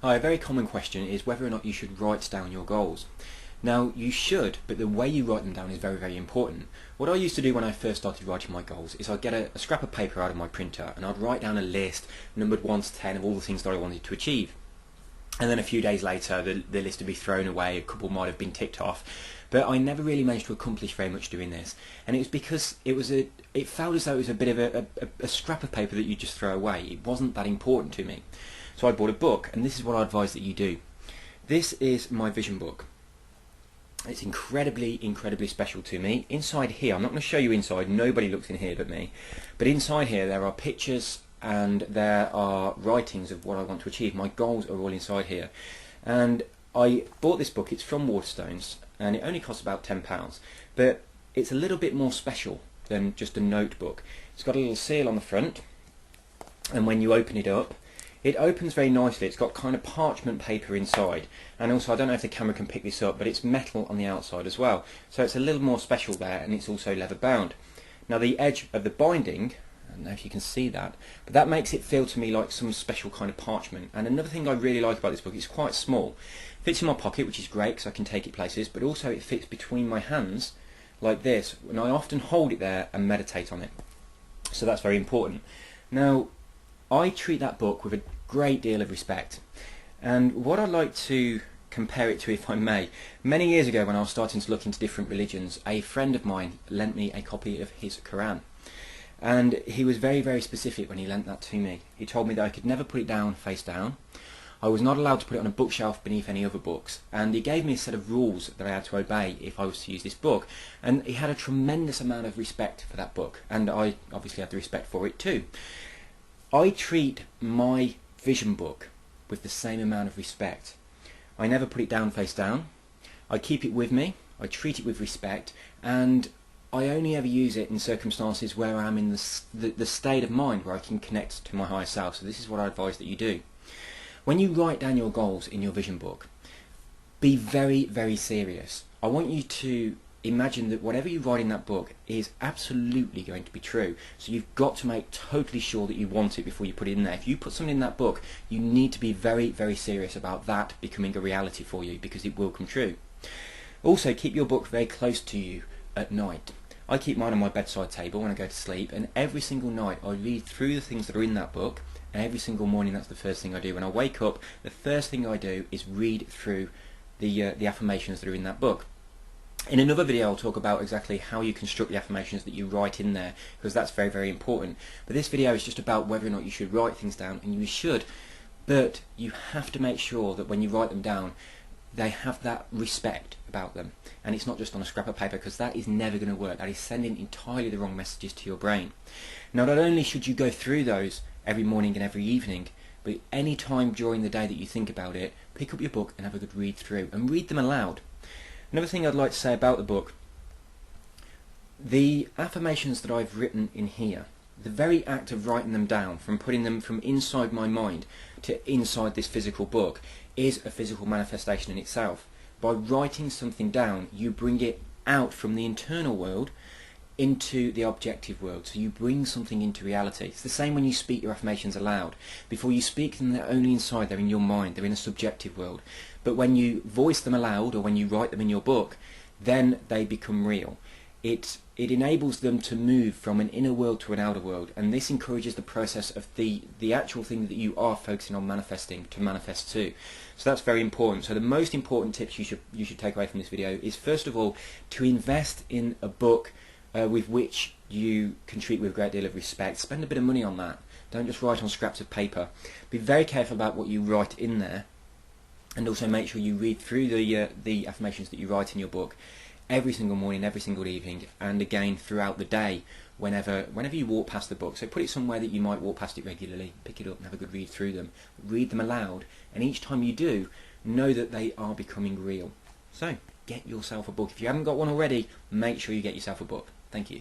Hi, a very common question is whether or not you should write down your goals. Now, you should, but the way you write them down is very, very important. What I used to do when I first started writing my goals is I'd get a scrap of paper out of my printer and I'd write down a list, numbered 1 to 10, of all the things that I wanted to achieve. And then a few days later, the list would be thrown away, a couple might have been ticked off. But I never really managed to accomplish very much doing this. And it was because it felt as though it was a bit of a scrap of paper that you just throw away. It wasn't that important to me. So I bought a book, and this is what I advise that you do. This is my vision book. It's incredibly, incredibly special to me. Inside here, I'm not going to show you inside, nobody looks in here but me. But inside here there are pictures and there are writings of what I want to achieve. My goals are all inside here. And I bought this book, it's from Waterstones, and it only costs about £10. But it's a little bit more special than just a notebook. It's got a little seal on the front, and when you open it up, it opens very nicely. It's got kind of parchment paper inside, and also I don't know if the camera can pick this up, but it's metal on the outside as well, so it's a little more special there, and it's also leather bound. Now the edge of the binding, I don't know if you can see that, but that makes it feel to me like some special kind of parchment. And another thing I really like about this book, it's quite small. It fits in my pocket, which is great because I can take it places, but also it fits between my hands like this, and I often hold it there and meditate on it, so that's very important. Now I treat that book with a great deal of respect, and what I'd like to compare it to, if I may, many years ago when I was starting to look into different religions, a friend of mine lent me a copy of his Quran, and he was very, very specific when he lent that to me. He told me that I could never put it down face down, I was not allowed to put it on a bookshelf beneath any other books, and he gave me a set of rules that I had to obey if I was to use this book, and he had a tremendous amount of respect for that book, and I obviously had the respect for it too. I treat my vision book with the same amount of respect. I never put it down face down. I keep it with me. I treat it with respect, and I only ever use it in circumstances where I'm in the state of mind where I can connect to my higher self. So this is what I advise that you do. When you write down your goals in your vision book, be very, very serious. I want you to imagine that whatever you write in that book is absolutely going to be true. So you've got to make totally sure that you want it before you put it in there. If you put something in that book, you need to be very, very serious about that becoming a reality for you, because it will come true. Also, keep your book very close to you at night. I keep mine on my bedside table when I go to sleep, and every single night I read through the things that are in that book, and every single morning that's the first thing I do. When I wake up, the first thing I do is read through the affirmations that are in that book. In another video I'll talk about exactly how you construct the affirmations that you write in there, because that's very, very important. But this video is just about whether or not you should write things down, and you should, but you have to make sure that when you write them down they have that respect about them, and it's not just on a scrap of paper, because that is never going to work. That is sending entirely the wrong messages to your brain. Now, not only should you go through those every morning and every evening, but any time during the day that you think about it, pick up your book and have a good read through, and read them aloud. Another thing I'd like to say about the book, the affirmations that I've written in here, the very act of writing them down, from putting them from inside my mind to inside this physical book, is a physical manifestation in itself. By writing something down, you bring it out from the internal world into the objective world, so you bring something into reality. It's the same when you speak your affirmations aloud. Before you speak them, they're only inside, they're in your mind, they're in a subjective world. But when you voice them aloud, or when you write them in your book, then they become real. It enables them to move from an inner world to an outer world, and this encourages the process of the actual thing that you are focusing on manifesting to manifest too. So that's very important. So the most important tips you should take away from this video is, first of all, to invest in a book with which you can treat with a great deal of respect. Spend a bit of money on that. Don't just write on scraps of paper. Be very careful about what you write in there, and also make sure you read through the affirmations that you write in your book every single morning, every single evening, and again throughout the day whenever you walk past the book. So put it somewhere that you might walk past it regularly, pick it up and have a good read through them. Read them aloud, and each time you do, know that they are becoming real. So get yourself a book. If you haven't got one already, make sure you get yourself a book. Thank you.